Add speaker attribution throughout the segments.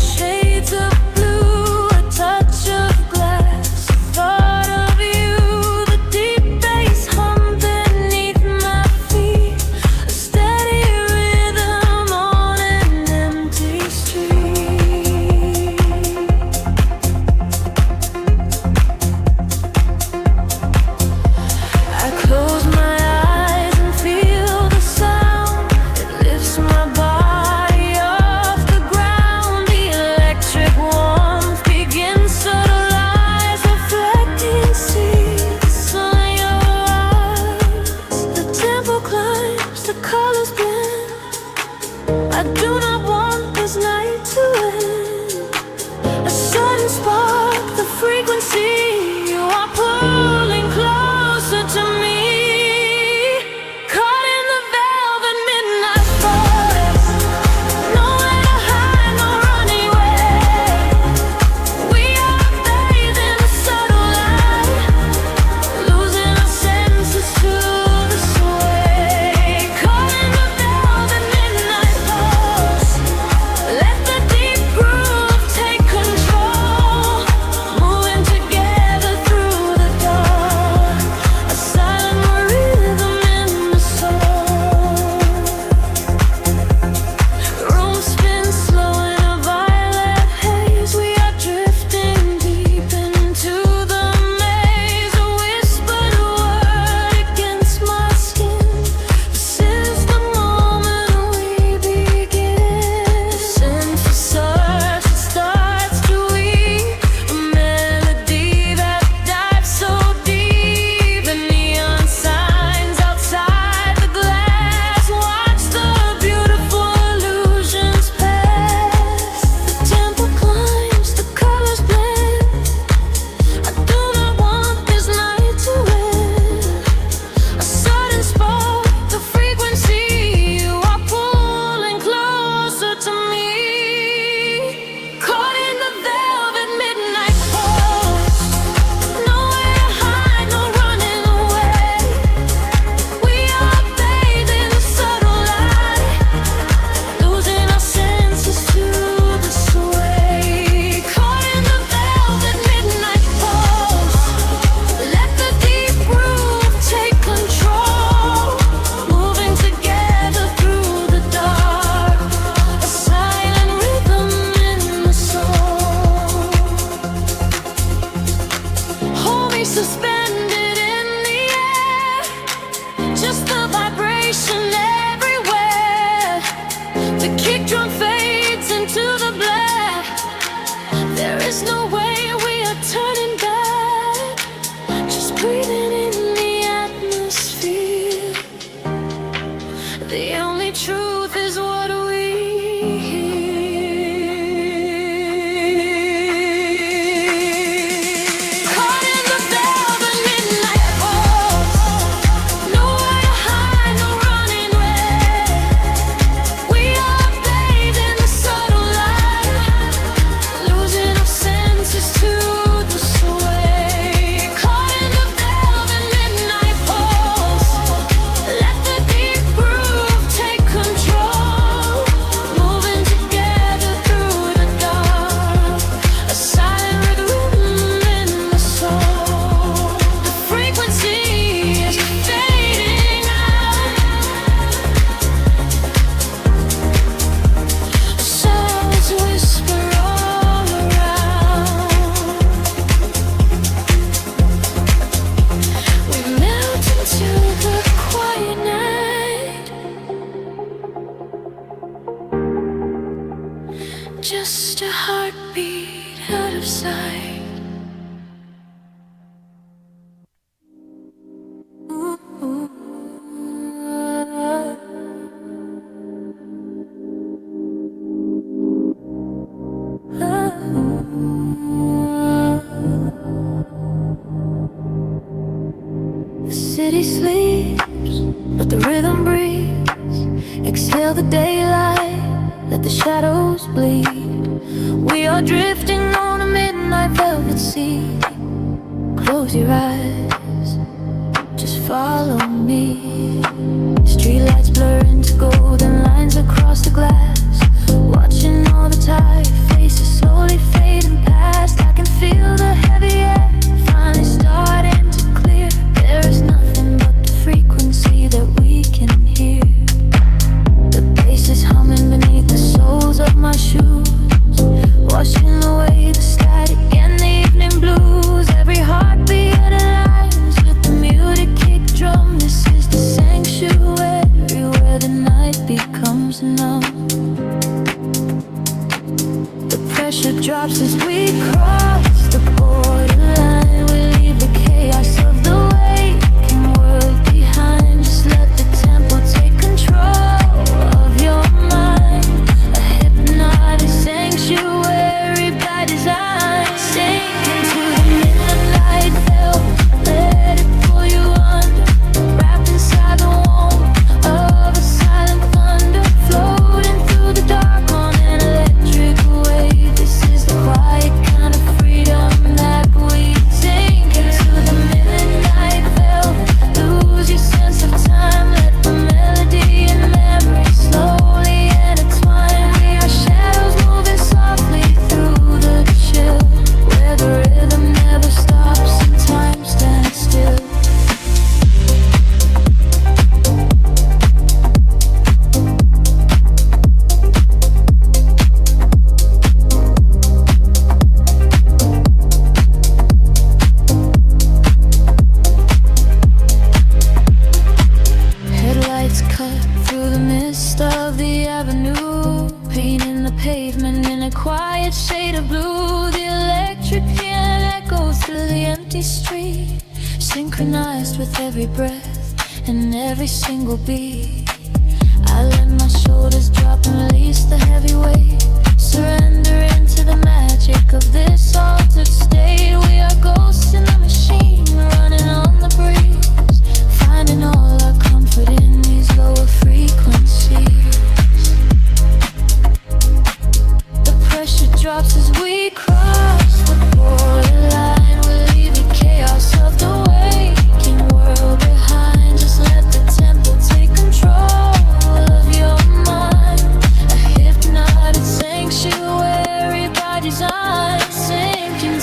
Speaker 1: Shades of blue, a touch of glass. Thought of you. bleed. We are drifting on a midnight velvet sea. Close your eyes, just follow me. Streetlights blur into golden lines across the glass. Watching all the tired faces slowly fading past. I can feel the heavy air finally starting to clear. There is nothing but the frequency that we can hear. The bass is humming beneath the soles of my shoes, washing away the static and the evening blues. Every heartbeat aligns with the muted kick drum. This is the sanctuary where the night becomes numb. The pressure drops as we cross the borderline. We leave the chaos of the waking world behind. Just let the tempo take control of your mind. A hypnotic sanctuary by design. Sink into the midnight velvet, let it pull you under. Wrapped inside the warmth of a silent thunder, floating through the dark on an electric wave. This is the quiet kind of freedom that we sink into the midnight velvet. Lose your sense of time, let the melody and memory slowly intertwine. We are shadows moving softly through the chill, where the rhythm never stops and time stands still. Headlights cut through the mist of the avenue, painting the pavement in a quiet shade of blue. The electric piano echoes through the empty street, synchronized with every breath and every single beat. I let my shoulders drop and release the heavy weight, surrender into the magic of this altered state. We are ghosts in the machine, running on the breeze, finding all our comfort in these lower frequencies. The pressure drops as we cross the borderline. We leave the chaos of the waking world behind. Just let the tempo take control of your mind. A hypnotic sanctuary by design. Sinking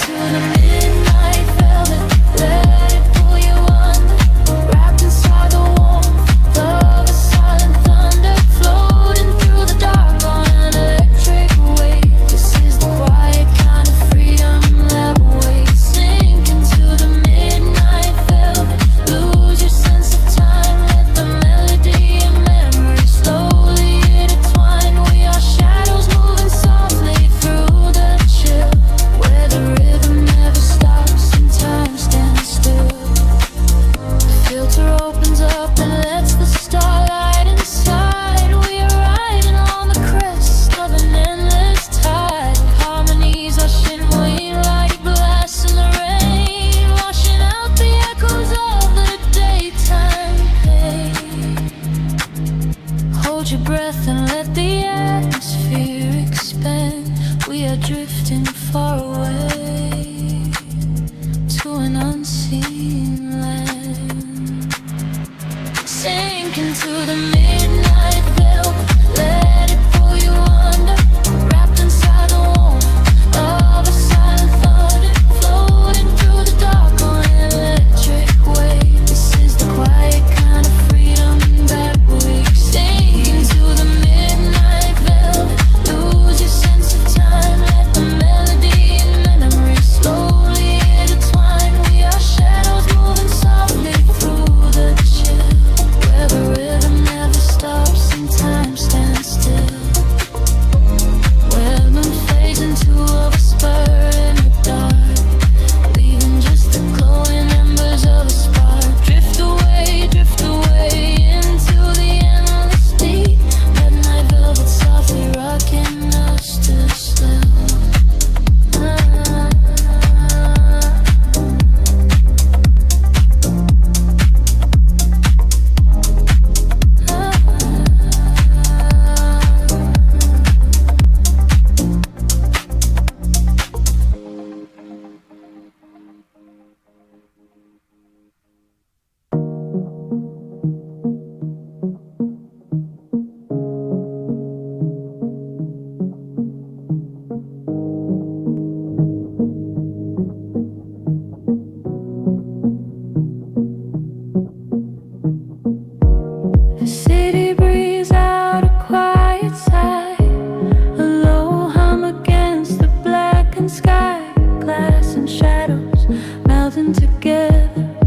Speaker 1: and shadows melting together.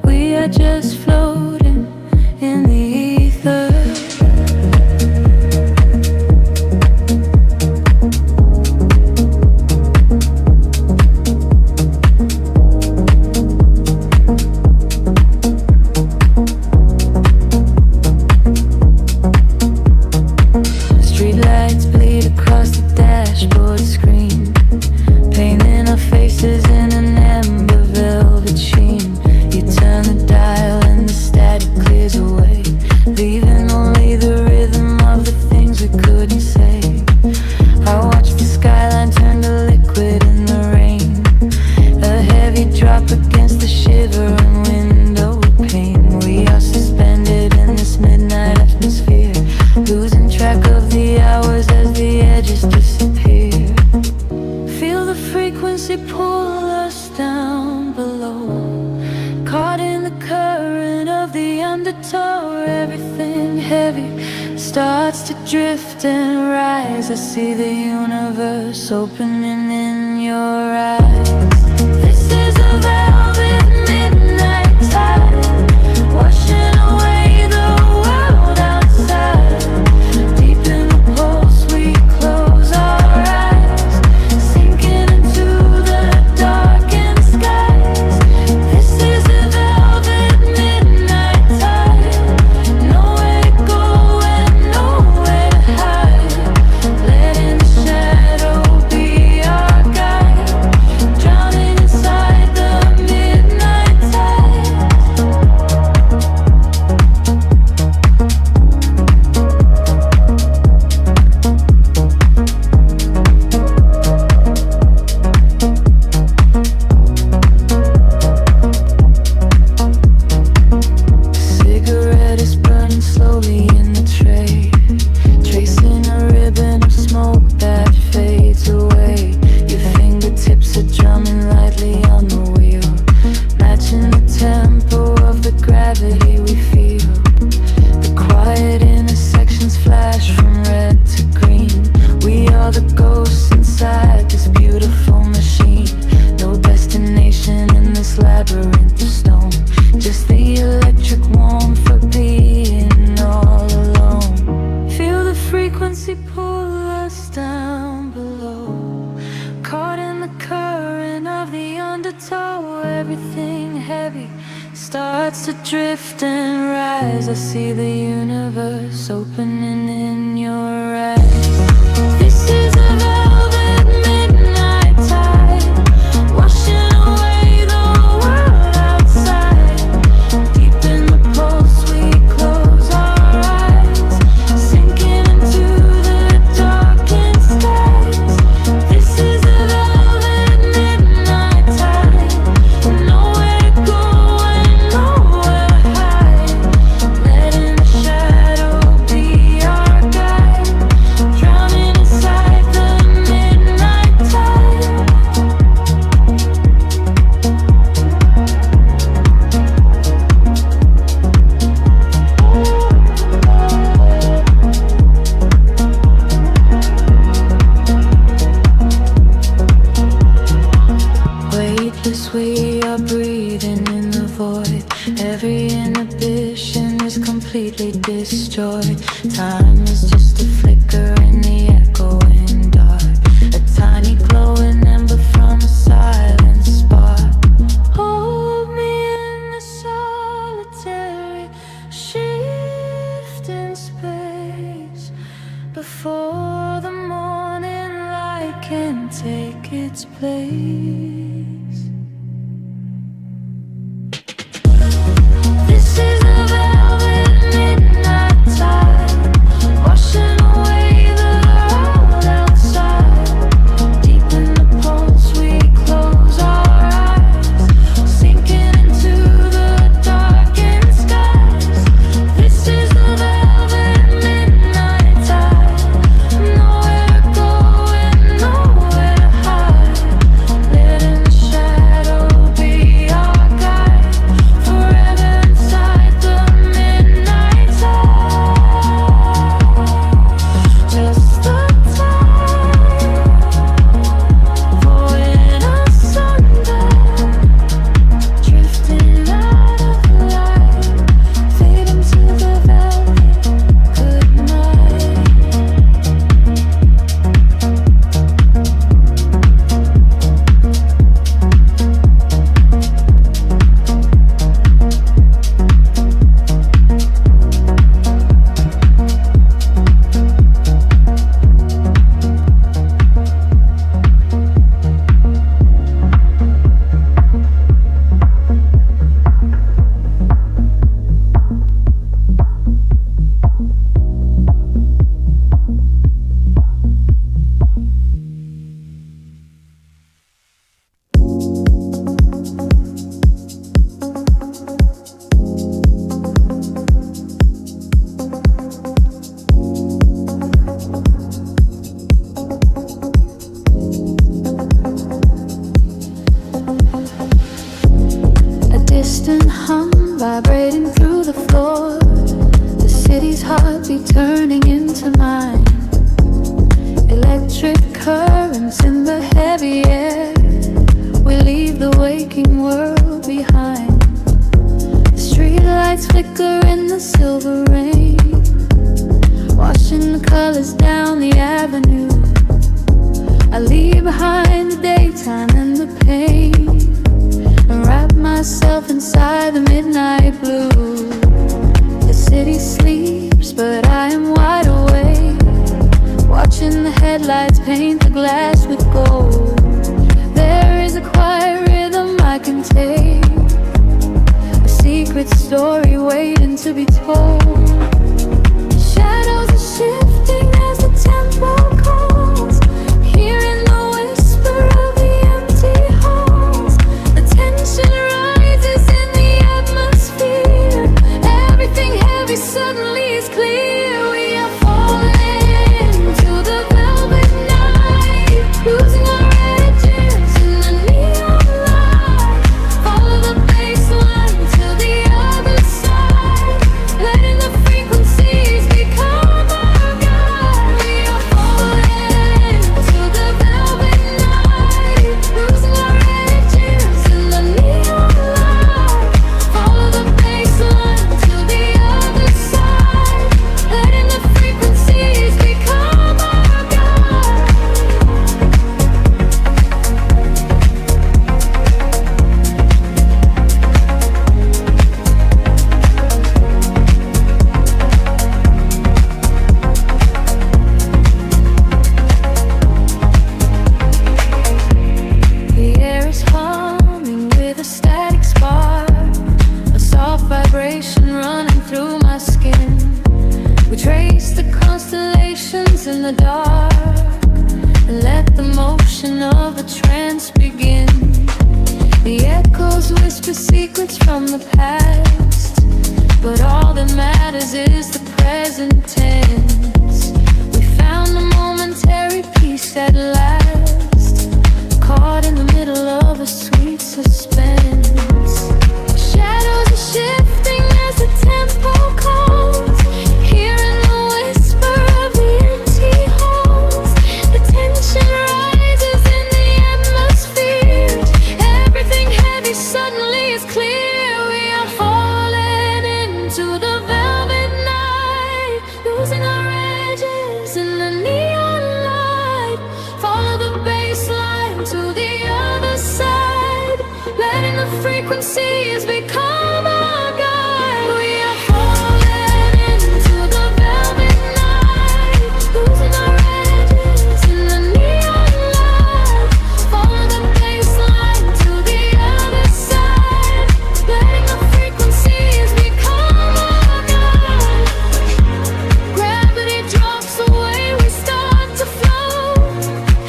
Speaker 1: We are just floating in the ether. Streetlights bleed across the dashboard screen, painting our faces in an amber velvet sheen. You turn the dial and the static clears away, leaving only the rhythm of the things we couldn't say. I watch the skyline turn to liquid in the rain, a heavy drop against the shivering window pane. We are suspended in this midnight atmosphere, losing track of the hours as the edges disappear. Feel the frequency pull us down below, caught in the current of the undertow. Everything heavy starts to drift and rise. I see the universe opening in your eyes. This is a velvet midnight tide, washing away the world outside. Deep in the pulse we close our eyes, sinking into the darkened skies. This is a velvet midnight tide, nowhere to go and nowhere to hide. Letting the shadow be our guide, drowning inside the midnight tide. Cigarette is burning slowly in the tray, tracing a ribbon of smoke that fades away. Your fingertips are drumming lightly on the wheel, matching the tempo of the gravity we feel. The quiet intersections flash from red to green. We are the ghosts inside this beautiful machine. No destination in this labyrinth of stone, just the electric warmth of being all alone. Feel the frequency pull us down below, caught in the current of the undertow. Everything heavy starts to drift and rise. I see the universe opening in your eyes. This is a velvet midnight tide, washing away the world outside. Deep in the pulse we close our eyes, sinking into the darkened skies. This is a velvet midnight tide, nowhere to go and nowhere to hide. Letting the shadow be our guide, drowning inside the midnight tide. Weightless, we are breathing in the void. Every inhibition is completely destroyed. Time is just a flicker in the echoing dark, a tiny glowing ember from a silent spark. Hold me in the solitary shifting space, before the morning light can take its place. This is a velvet midnight tide, washing away the distant hum vibrating through the floor. The city's heartbeat turning into mine. Electric currents in the heavy air. We leave the waking world behind. The street lights flicker in the silver rain, washing the colors down the avenue. I leave behind the daytime and the pain, and wrap myself inside the midnight blue. The city sleeps, but I am wide awake, watching the headlights paint the glass with gold. There is a quiet rhythm I can take, a secret story waiting to be told. Shadows are shifting as the tempo calls, hearing the whisper of the empty halls. The tension rises in the atmosphere. Everything heavy suddenly is clear. We are falling to the velvet night, losing our edges in the neon light. Follow the bass line to the other side, letting the frequencies become our guide. We are falling to the velvet night, losing our edges in the neon light. Follow the bass line to the other side, letting the frequencies become our guide. The air is humming with a static spark, a soft vibration running through my skin. We trace the constellations in the dark, and let the motion of the trance begin. The echoes whisper secrets from the past, but all that matters is the present tense. We found a momentary peace at last, caught in the middle of a sweet suspense. Shadows are shifting as the tempo calls, hearing the whisper of the empty halls. The tension rises in the atmosphere. Everything heavy suddenly is clear. We are falling into the velvet night, losing our edges in the neon light. Follow the bass line to the other side, letting the frequencies become our guide. We are falling into the velvet night, losing our edges in the neon light. Follow the bass line to the other side, letting the frequencies become our guide. Gravity drops away, we start to float,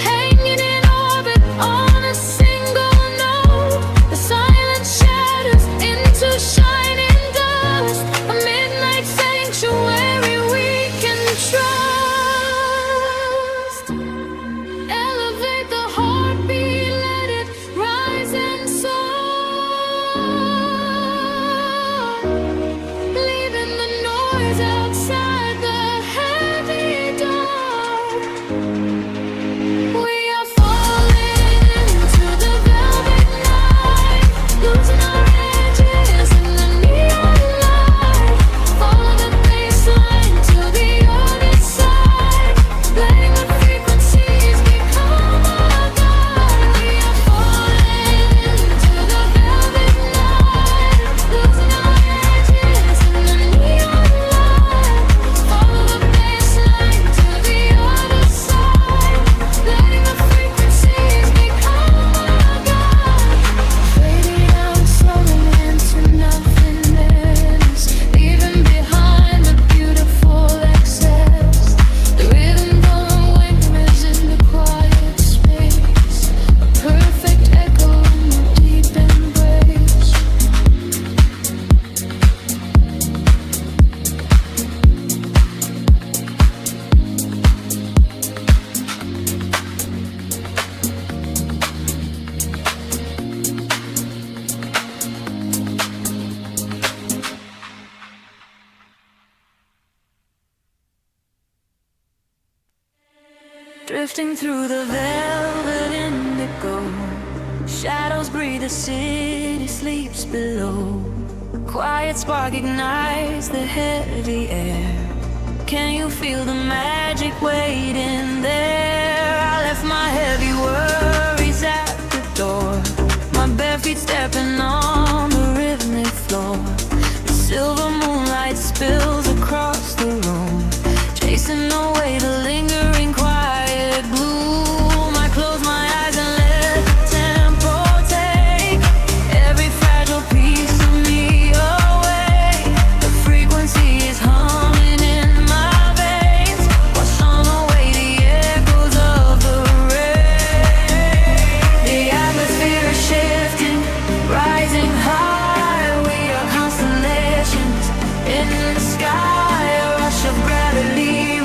Speaker 1: hanging in orbit on a single note. The silence shatters into Drifting through the velvet indigo, shadows breathe, the city sleeps below. Quiet spark ignites the heavy air. Can you feel the magic waiting there? I left my heavy worries at the door, my bare feet stepping on the rhythmic floor. The silver moonlight spills across the room, chasing away the lingering quiet gloom. I close my eyes and let the tempo take every fragile piece of me away. The frequency is humming in my veins, washing away the echoes of the rain. The atmosphere is shifting, rising high. We are constellations in the sky, a rush of gravity.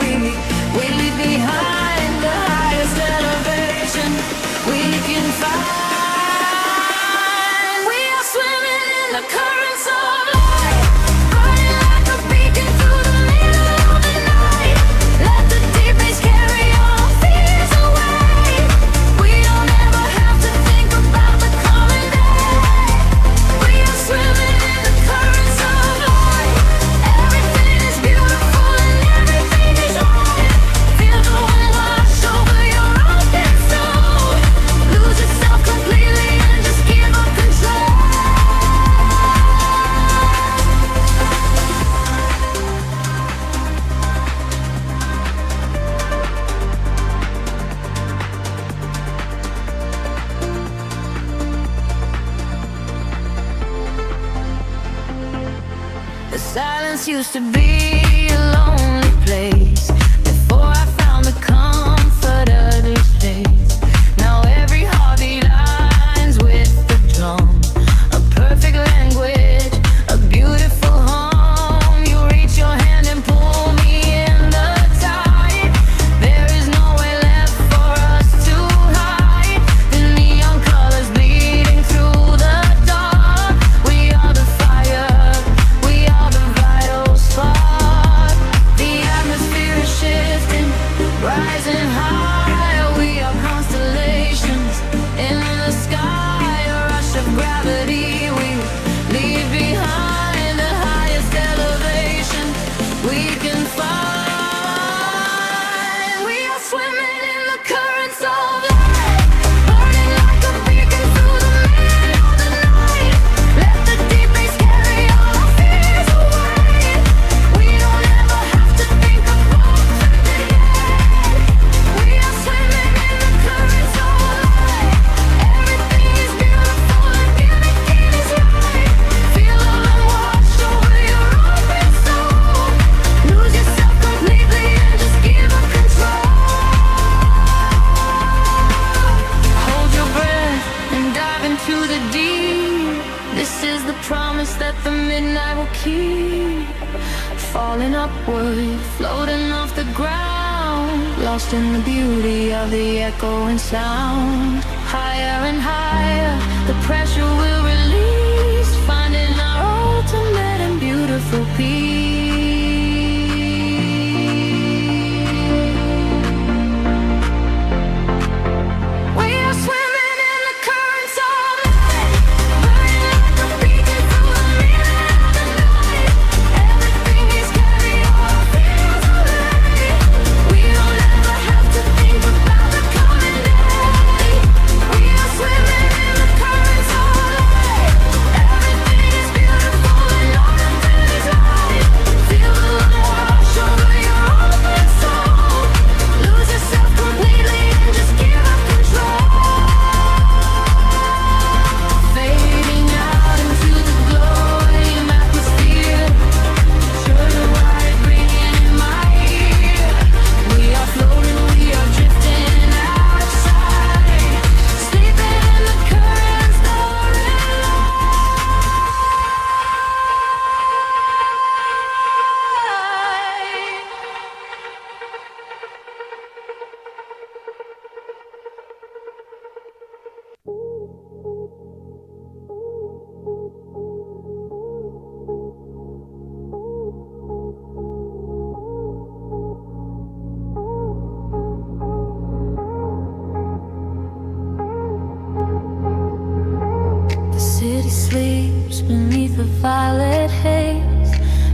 Speaker 1: We leave behind the highest elevation we can find. We are swimming in the currents of light, burning like a beacon through the middle of the night. Let the deep bass carry our fears away. We don't ever have to think about the coming day. We are swimming in the currents of light. Everything is beautiful and everything is right. Feel the wind wash over your open soul. Lose yourself completely and just give up control. The silence used to be a lonely place before I found the comfort of this place. Now every heartbeat lines with the drum, a perfect language, a beautiful home. You reach your hand and pull me in the tide. There is nowhere left for us to hide. The neon colors bleeding through the dark. We are the fire, we are the vital spark. The atmosphere is shifting, rising high. We are constellations in the sky, a rush of gravity. We leave behind the highest elevation we can find. We are swimming in the currents of light, burning like a beacon through the middle of the night. Let the deep bass carry our fears away. We don't ever have to think about the day. We are swimming in the currents of light. Everything is beautiful and everything is right. Feel the wind wash over your open soul. Lose yourself completely and just give up control. Hold your breath and dive into the deep. This is the promise that the midnight will keep. Falling upward, floating off the ground, lost in the beauty of the echoing sound. Higher and higher, the pressure will release, finding our ultimate and beautiful peace. We are swimming in the currents of light, burning like a beacon through the middle of the night. Everything is carry our fears away. We don't ever have to think about the coming day. We are swimming in the currents of sleeps beneath the violet haze,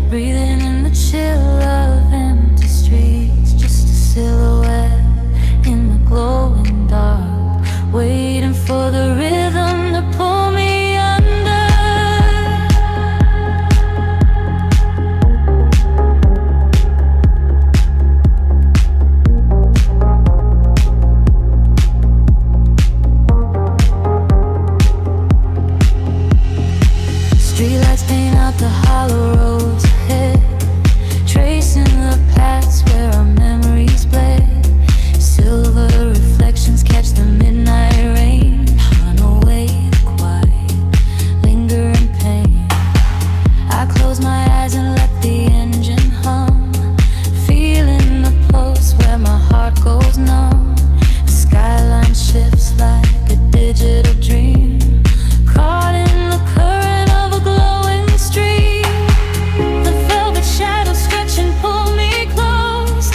Speaker 1: breathing in the chill of empty streets. Just a silhouette in the glowing dark, waiting for the rhythm to pull me under. Streetlights paint out the hollow roads ahead, tracing the paths where our memories bled. Silver reflections catch the midnight rain, run away the quiet, linger in pain. I close my eyes and let the engine hum, feeling the pulse where my heart goes numb. The skyline shifts like a digital dream, caught in the current of a glowing stream. The velvet shadows stretch and pull me close,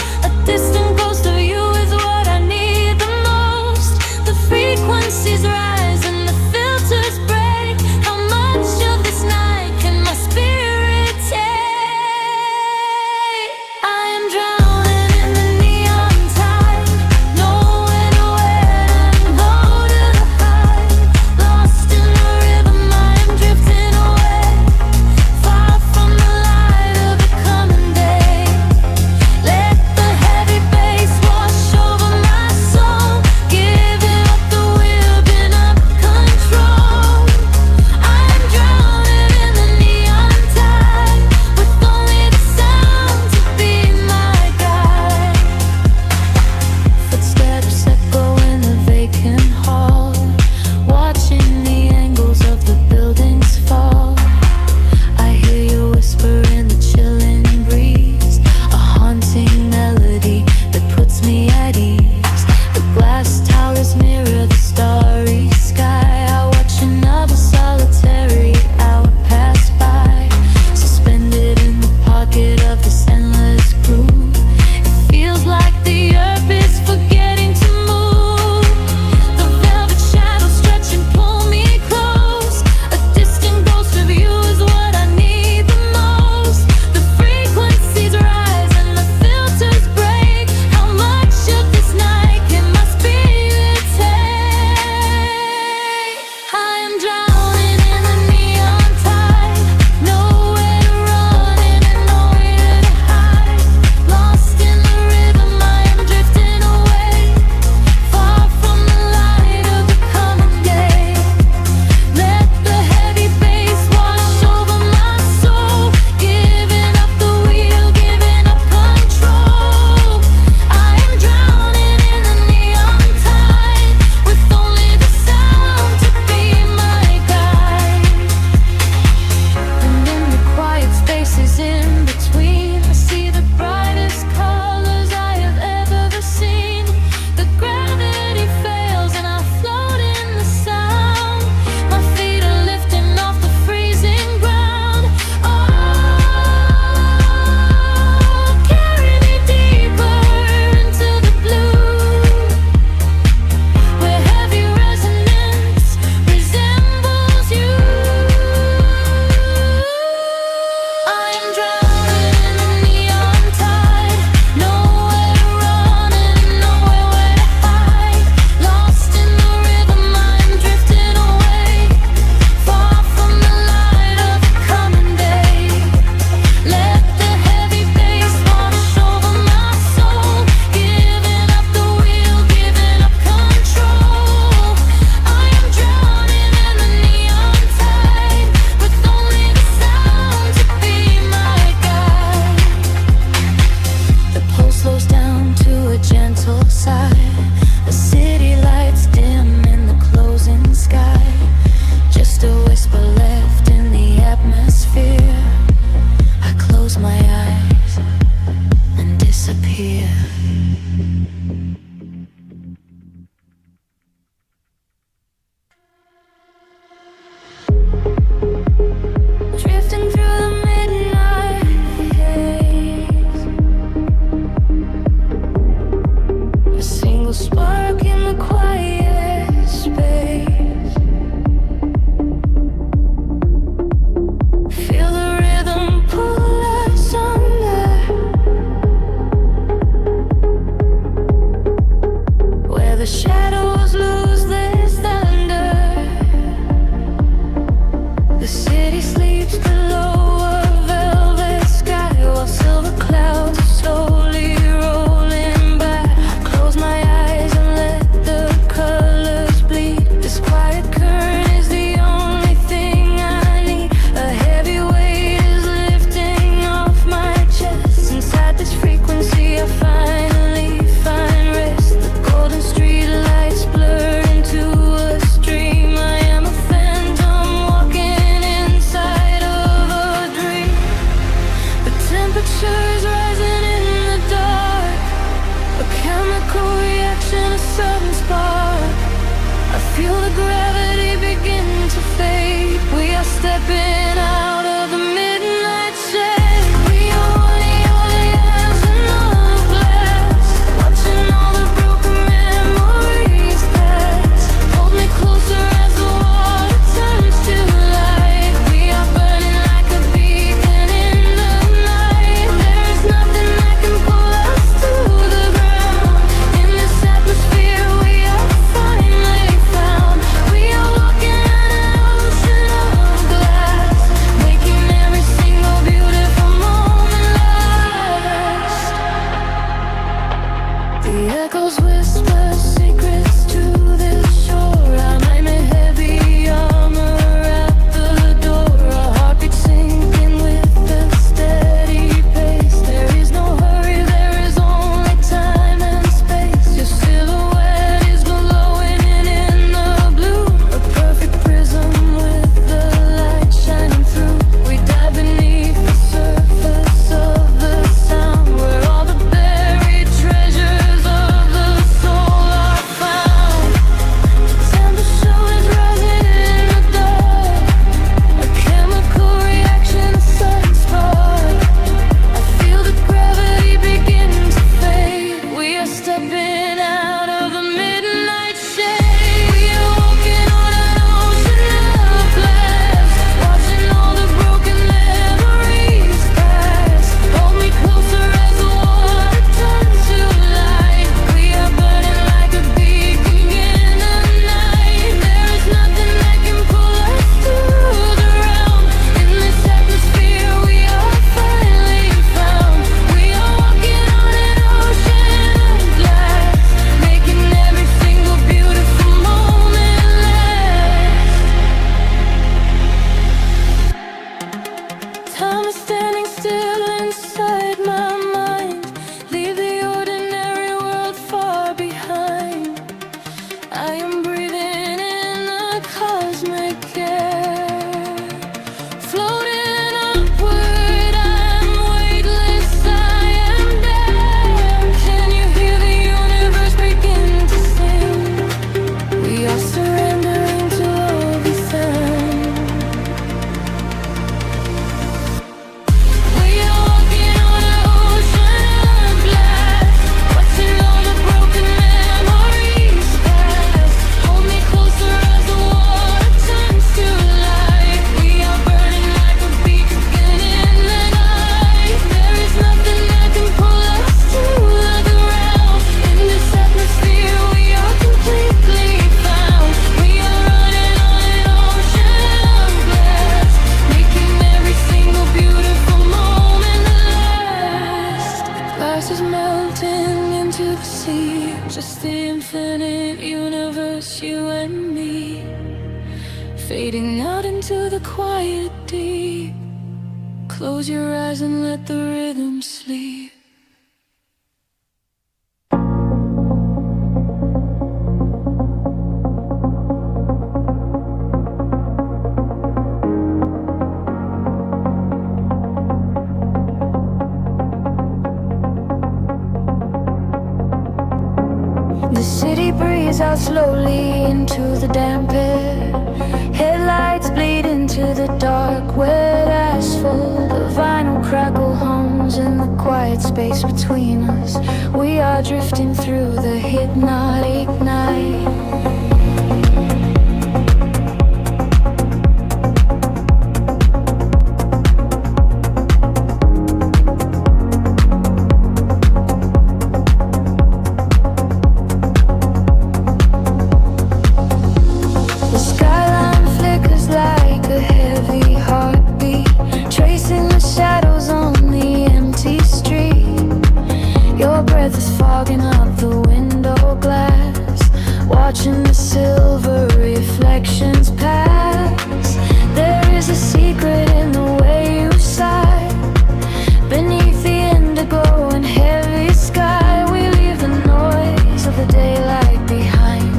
Speaker 1: fading out into the quiet deep. Close your eyes and let the rhythm sleep. The city breathes out slowly into the damp air. Headlights bleed into the dark, wet asphalt. The vinyl crackle hums in the quiet space between us. We are drifting through the hypnotic night. Watching the silver reflections pass. There is a secret in the way you sigh. Beneath the indigo and heavy sky, we leave the noise of the daylight behind.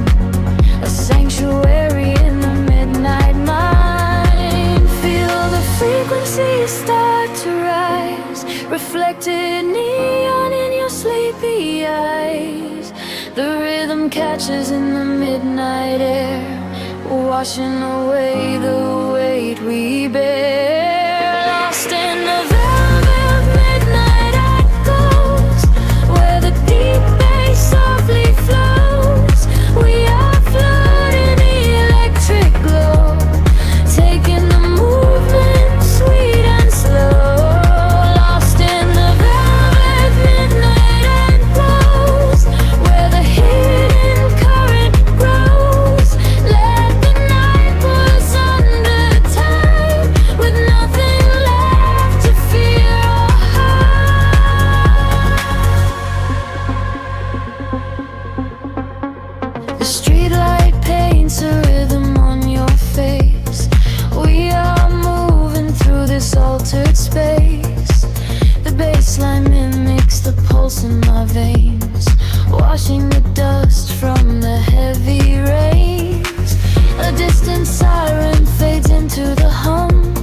Speaker 1: A sanctuary in the midnight mind. Feel the frequencies start to rise, reflected neon in your sleepy eyes. The rhythm catches in the midnight air, washing away the weight we bear. Lost in the velvet midnight echoes, where the deep bass softly flows. We are floating the electric glow, taking the movement sweet and slow. Lost in the velvet midnight echoes, where the hidden current grows. Let the night pull us under time, with nothing left to fear or hide. The streetlight paints a rhythm on your face. We are moving through this altered space. The bassline mimics the pulse in my veins, washing the dust from the heavy rains. A distant siren fades into the hum,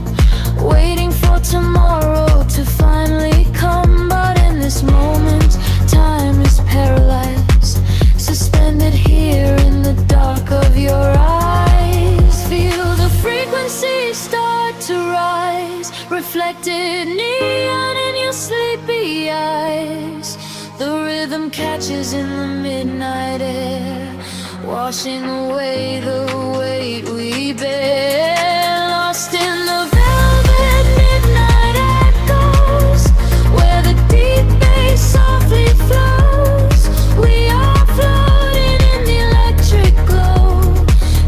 Speaker 1: waiting for tomorrow to finally come. But in this moment, time is paralyzed, suspended here in the dark of your eyes. Feel the frequencies start to rise, reflected neon in your sleepy eyes. The rhythm catches in the midnight air, washing away the weight we bear. Lost in the velvet midnight echoes, where the deep bass softly flows. We are floating in the electric glow,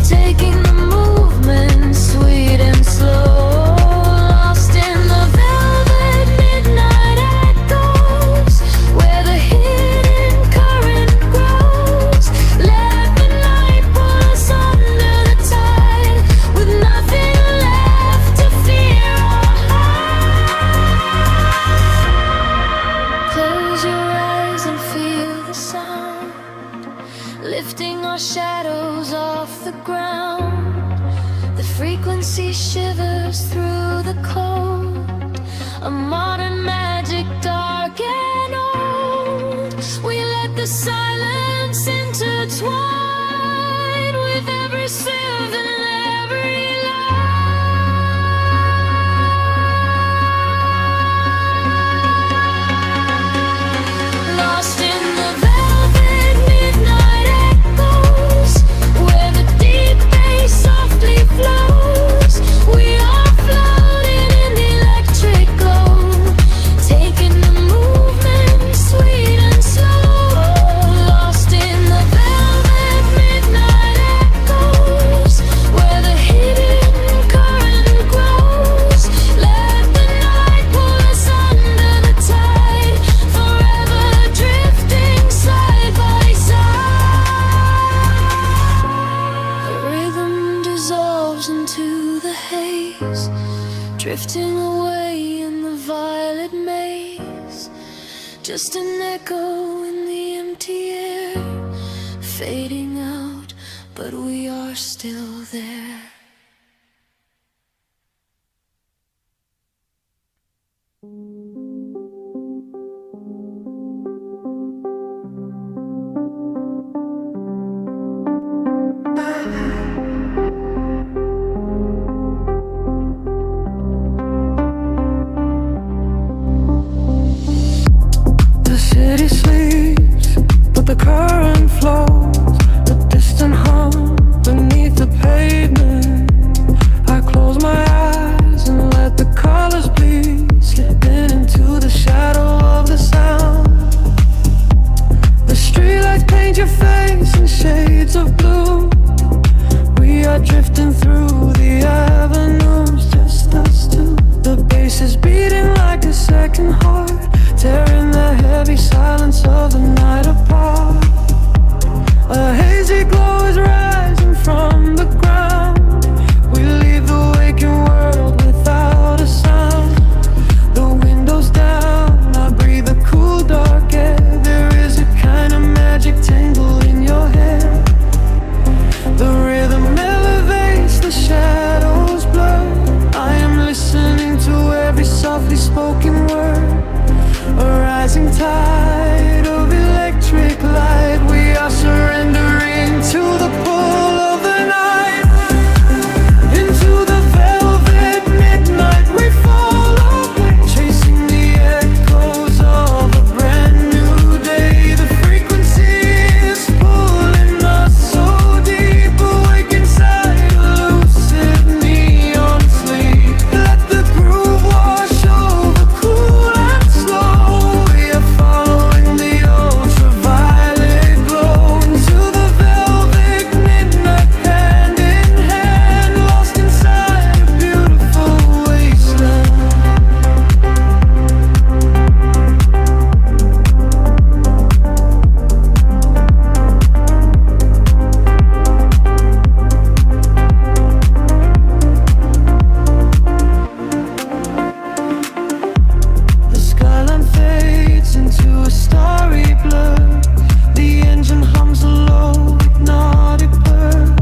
Speaker 1: taking the movement sweet and slow. Lost in the velvet midnight echoes, where the hidden current grows. Let the night pull us under the tide, with nothing left to fear or hide. Close your eyes and feel the sound, lifting our shadows off the ground. The frequency shivers through the cold, a modern magic dark and old. We let the silence intertwine with every sieve and every line. Lost in the velvet midnight echoes, where the deep bass softly flows. We are floating in the electric glow, taking the movement sweet and slow. Lost in the velvet midnight echoes, where the hidden drifting away in the violet maze, just an echo in the empty air, fading out, but we are still there.
Speaker 2: The city sleeps, but the current flows, a distant hum beneath the pavement. I close my eyes and let the colors bleed, slipping into the shadow of the sound. The streetlights paint your face in shades of blue. We are drifting through the avenues, just us two. The bass is beating like a second heart, tearing the heavy silence of the night apart. A hazy glow is rising from the ground. We leave the waking world without a sound. The windows down, I breathe the cool dark air. There is a kind of magic tangle in your hair. The rhythm elevates, the shadows blur. I am listening to every softly spoken word. A rising tide of electric light. We are surrendering to the pull of the night. Into the velvet midnight we fall away, chasing the echoes of a brand new day. The frequency is pulling us so deep, awake inside a lucid neon sleep. Let the groove wash over, cool and slow. We are following the ultraviolet glow into the velvet midnight, hand in hand, lost inside a beautiful wasteland. The skyline fades into a starry blur. The engine hums a low hypnotic purr.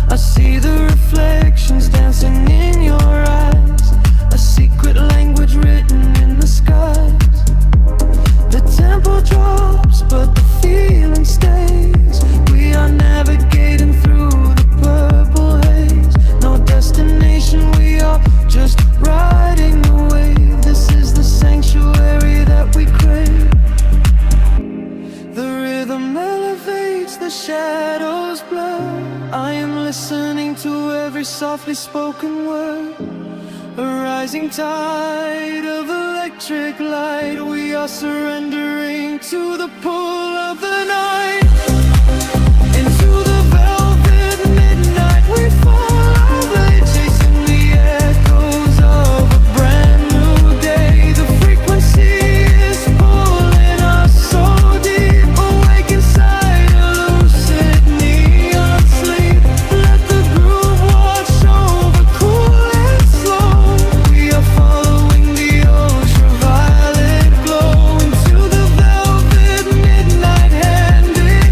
Speaker 2: I see the reflections dancing in your eyes, a secret language written in the skies. The tempo drops, but the feeling stays. We are navigating through the purple haze. No destination, we are just riding the wave. This is the sanctuary that we crave. The rhythm elevates, the shadows blur. I am listening to every softly spoken word. A rising tide of electric light. We are surrendering to the pull of the night. Into the velvet midnight we fall away, chasing the echoes of a brand new day. The frequency is pulling us so deep, awake inside a lucid neon sleep. Let the groove wash over, cool and slow. We are following the ultraviolet glow into the velvet midnight, hand in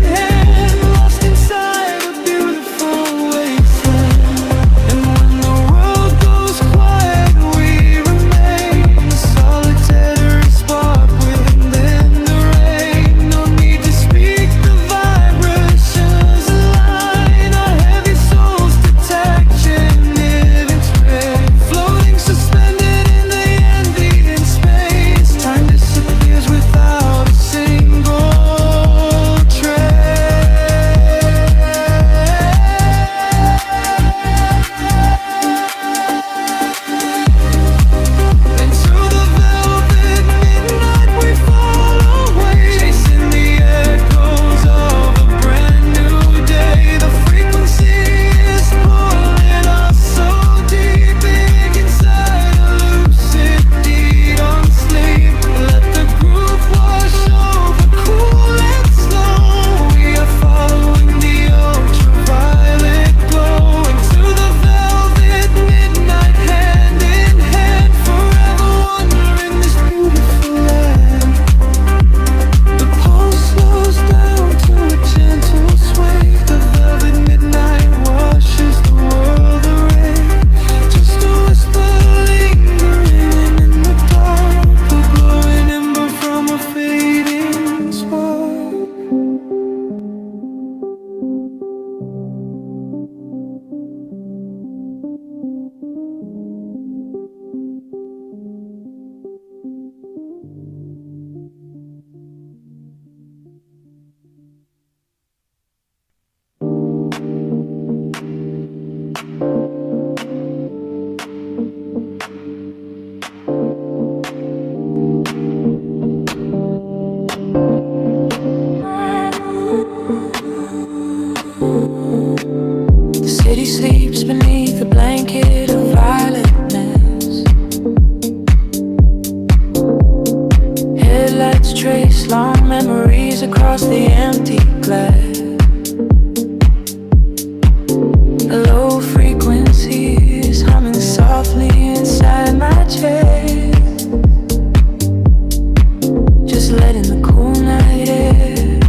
Speaker 2: across the empty glass. Low frequencies humming softly inside my chest, just letting the cool night air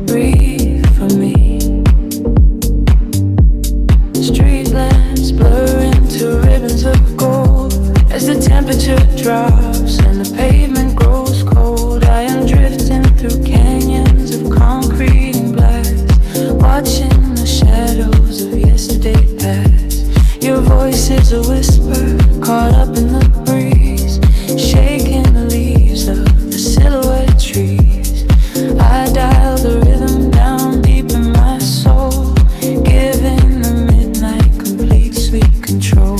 Speaker 2: breathe for me. Street lamps blur into ribbons of gold as the temperature drops and the pavement grows cold. I am drifting through canyons of concrete and glass, watching the shadows of yesterday pass. Your voice is a whisper caught up in the breeze, shaking the leaves of the silhouette trees. I dial the rhythm down deep in my soul, giving the midnight complete sweet control.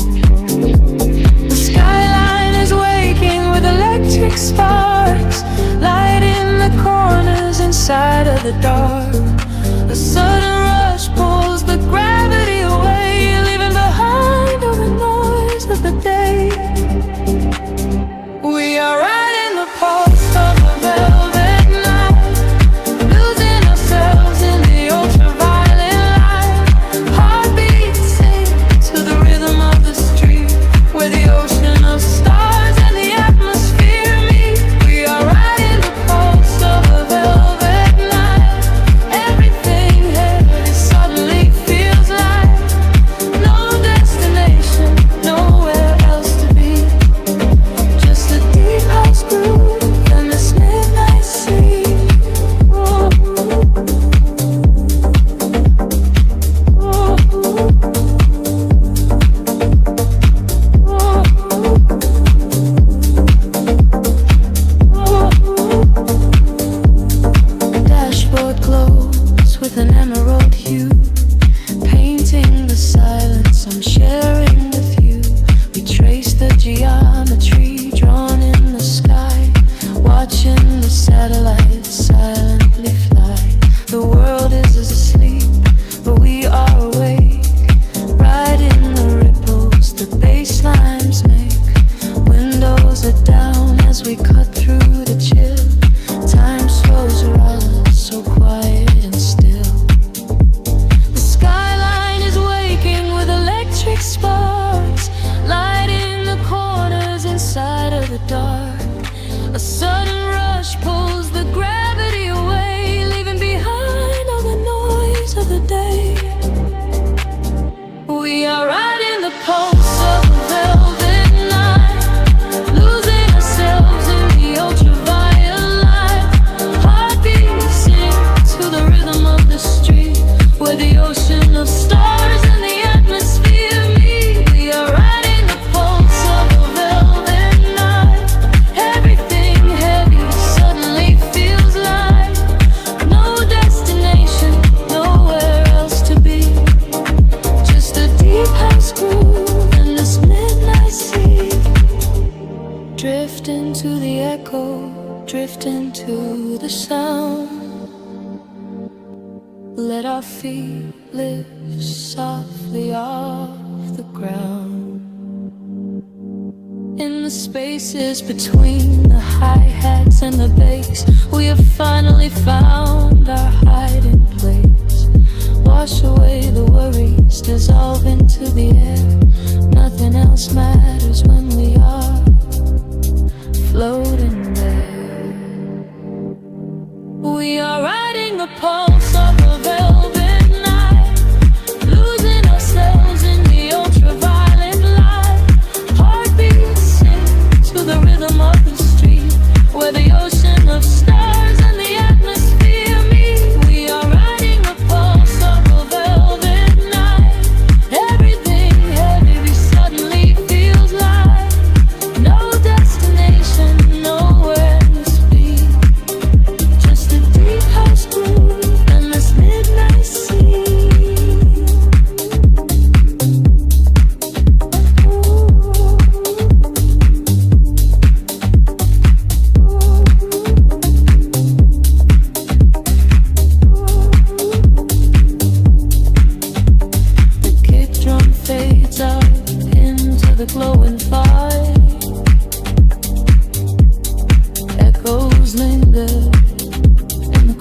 Speaker 2: The skyline is waking with electric sparks, lighting the corners inside of the dark. A sudden rush pulls the gravity away, leaving behind all the noise of the day. We are riding the pulse of a velvet night, losing ourselves in the ultraviolet light. Heartbeats sing to the rhythm of the street, where the ocean of stars and the atmosphere meet. We are riding the pulse of a velvet night. Everything heavy suddenly feels light. No destination, nowhere else to be. Just a deep house groove and this midnight sea. Ooh. Dashboard glows with an emerald hue, painting the silence I'm sharing with you. We trace the geometry drawn in the sky, watching the satellites silently fly. The world is asleep, but we are awake, riding the ripples the basslines make. Windows are down as we cut through the chill. Time slows around us, so quiet and still. The skyline is waking with electric sparks, lighting the corners inside of the dark. A sudden rush pulls the gravity away, leaving behind all the noise of the day. We are riding the pulse of a velvet night, losing ourselves in the ultraviolet light. Heartbeats sing to the rhythm of the street, where the ocean of stars and the atmosphere meet. We are riding the pulse of a velvet night. Everything heavy suddenly feels light. No destination, nowhere else to be. Just a deep house groove and this midnight sea. Drifting to the echo, drifting to the sound. Let our feet lift softly off the ground. In the spaces between the hi-hats and the bass, we have finally found our hiding place. Wash away the worries, dissolve into the air. Nothing else matters when we are floating there. We are riding the pulse of a velvet night, losing ourselves in the ultraviolet light. Heartbeats sing to the rhythm of the street, where the ocean of stars and the atmosphere meet. We are riding the pulse of a velvet night. Everything heavy suddenly feels light. No destination, nowhere to be. Just a deep house groove and this midnight sea. linger in the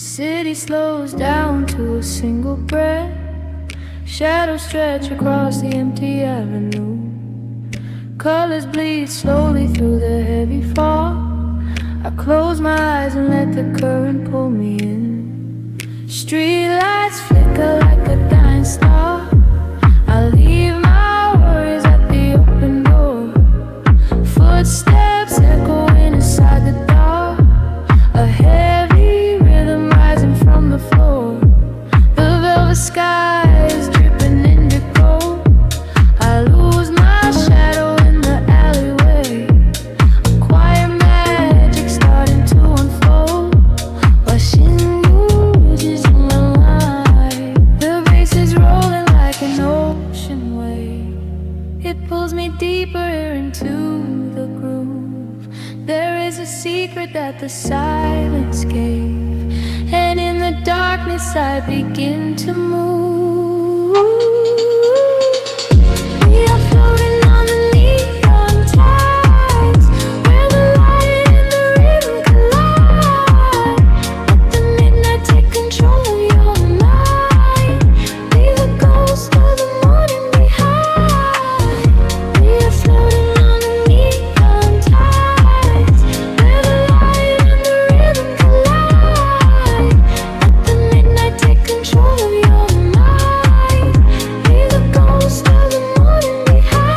Speaker 1: City slows down to a single breath. Shadows stretch across the empty avenue. Colors bleed slowly through the heavy fog. I close my eyes and let the current pull me in. Street lights flicker like a dying star. I leave my worries at the open door. Footsteps echoing inside the dark. A heavy rhythm rising from the floor. The velvet sky is dripping indigo. I lose my shadow in the alleyway. A quiet magic starting to unfold. Washing bridges in my life. The bass is rolling like an ocean wave. It pulls me deeper into the groove. There is a secret that the silence gave, and in the darkness I begin to move. We are floating on the neon tides, where the light and the rhythm collide. Let the midnight take control of your mind. Leave the ghost of the morning behind. We are floating on the neon tides, where the light and the rhythm collide. Let the midnight take control of your mind. Leave the ghost of the morning behind.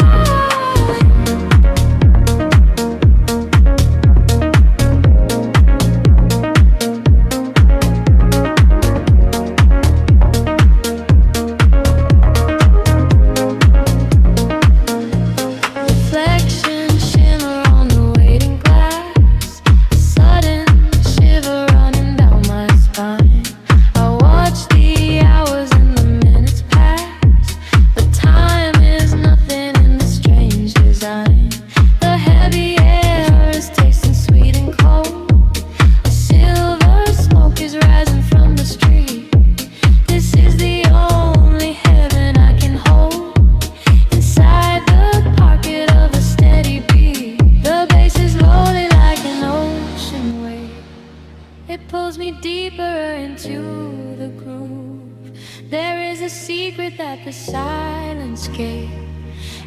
Speaker 1: Reflection shimmer on the waiting glass. A sudden shiver running down my spine. I watch the hours and the minutes pass, but time is nothing in this strange design. The heavy air is tasting sweet and cold. A silver smoke is rising from the street. This is the only heaven I can hold. Inside the pocket of a steady beat, the bass is rolling like an ocean wave. It pulls me deeper into the groove. There is a secret that the silence gave,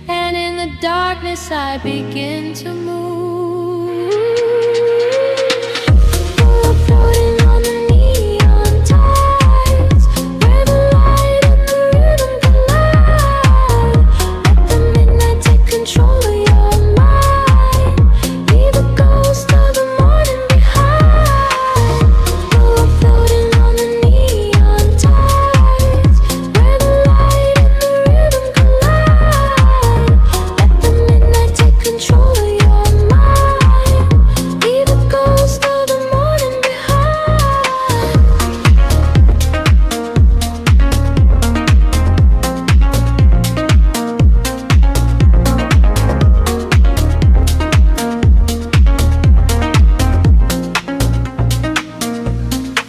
Speaker 1: and in the darkness I begin to move. We're floating on the neon tides, where the light and the rhythm collide. Let the midnight take control of your mind. Leave the ghost of the morning behind. We're floating on the neon tides, where the light and the rhythm collide. Let the midnight take control of your mind. Leave the ghost of the morning behind.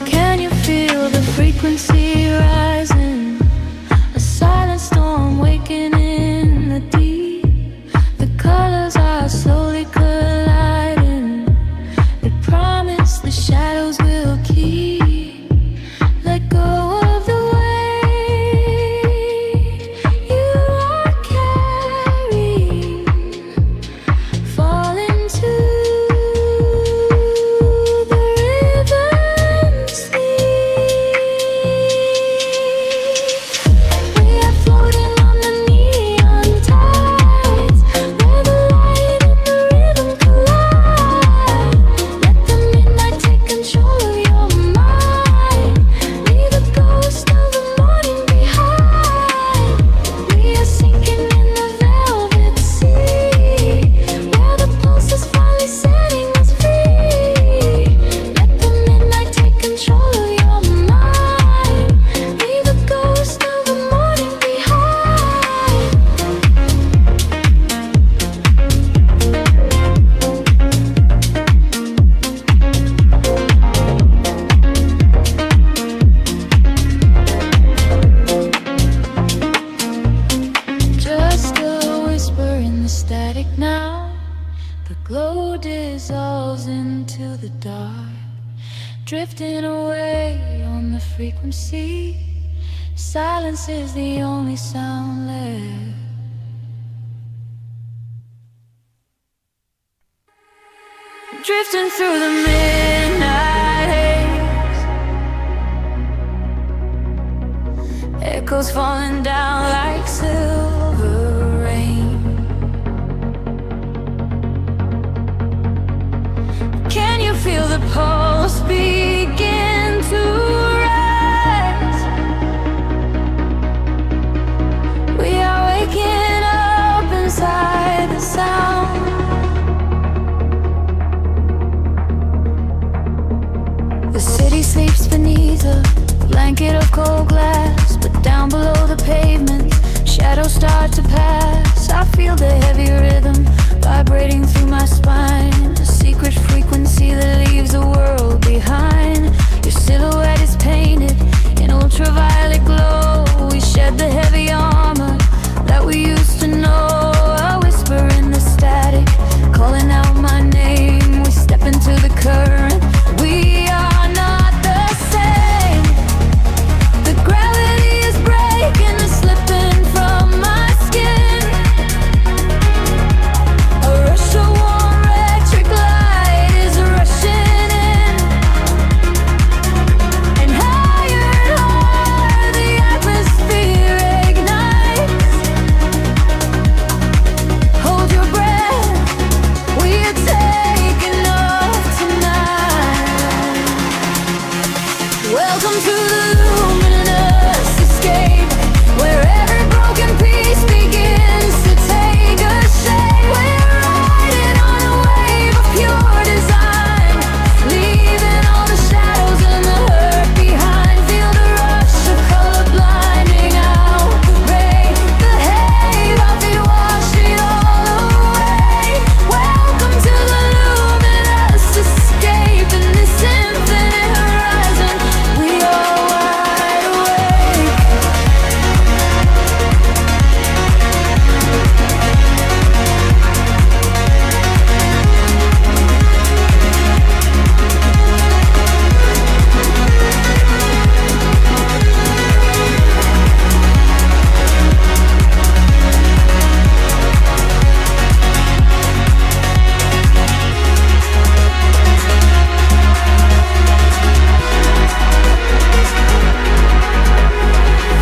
Speaker 1: Can you feel the frequency rising? A silent storm waking in the deep. The colors are slowly colliding. They promise the shadows will keep. Let go of the weight you are carrying. Fall into the rhythm sleep. We are floating on the neon tides, where the light and the rhythm collide. Let the midnight take control of your mind. Leave the ghost of the morning behind. We are sinking in the velvet sea, where the pulse is finally setting us free. Let the midnight take control of your mind. Leave the ghost of the morning behind. Just a whisper in the static now. The glow dissolves into the dark. drifting away on the frequency. Silence is the only sound left. Drifting through the midnight haze, echoes falling down like silver rain. Can you feel the pulse begin to rise? We are waking up inside the sound. The city sleeps beneath a blanket of cold glass, but down below the pavement, shadows start to pass. I feel the heavy rhythm vibrating through my spine, a secret frequency that leaves the world behind. Your silhouette is painted in ultraviolet glow. We shed the heavy armor that we used to know. A whisper in the static, calling out my name. We step into the current. We are not the same. The gravity is breaking and slipping from my skin. A rush of warm electric light is rushing in, and higher the atmosphere ignites. Hold your breath, we are taking off tonight. Welcome to the luminous escape, where every broken piece begins to take a shape. We're riding on a wave of pure design, leaving all the shadows and the hurt behind. Feel the rush of color blinding out the rain. The haze of it wash it all away. Welcome to the luminous escape, in this infinite horizon we are wide awake.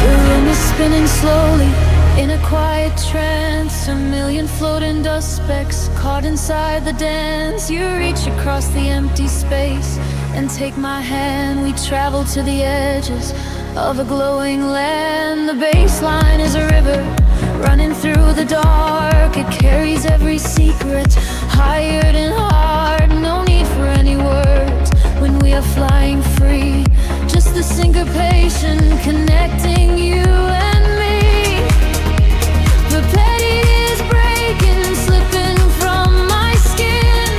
Speaker 1: The room is spinning slowly in a quiet trance. A million floating dust specks caught inside the dance. You reach across the empty space and take my hand. We travel to the edges of a glowing land. The baseline is a river running through the dark. It carries every secret, hired and hard. No need for any words when we are flying free. Just the syncopation connecting you and me. The petty is breaking, slipping from my skin.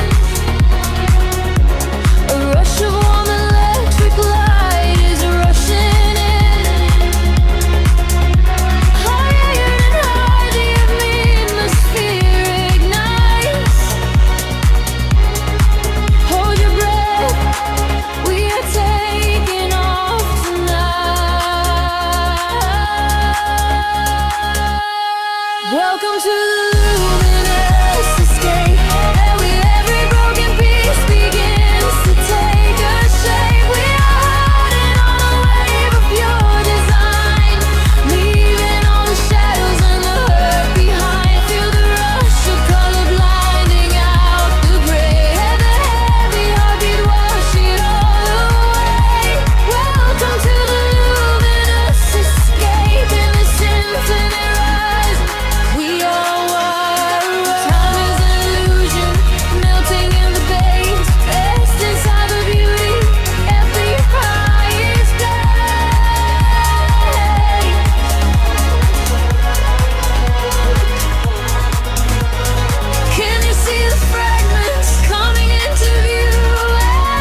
Speaker 1: A rush of warm electric light is rushing in. Higher and higher the atmosphere ignites. Hold your breath, we are taking off tonight. Welcome to the luminous escape, and with every broken piece begins to take a shape. We are riding on a wave of pure design, leaving all the shadows and the hurt behind. Feel the rush of color blinding out the gray, and the heavy heartbeat wash it all away. Welcome to the luminous escape, in this infinite rise we are wide awake. Time is an illusion, melting in the base, rest inside the beauty, every high is day. Can you see the fragments coming into view?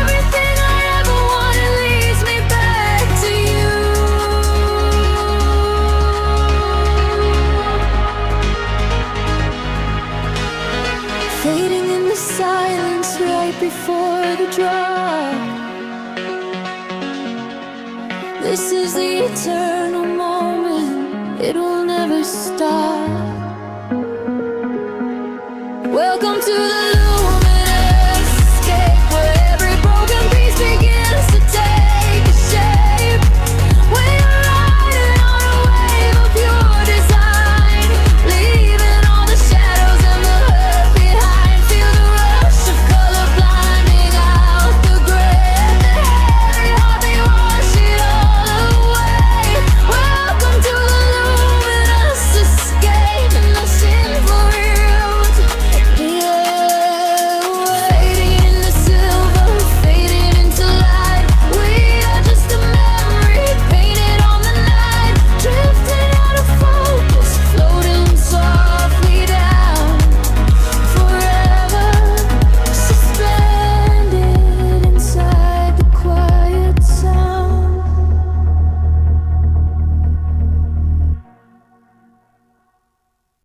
Speaker 1: Everything I ever wanted leads me back to you. Fading in the silence right before the drop. This is the eternal moment, it will never stop. Welcome to the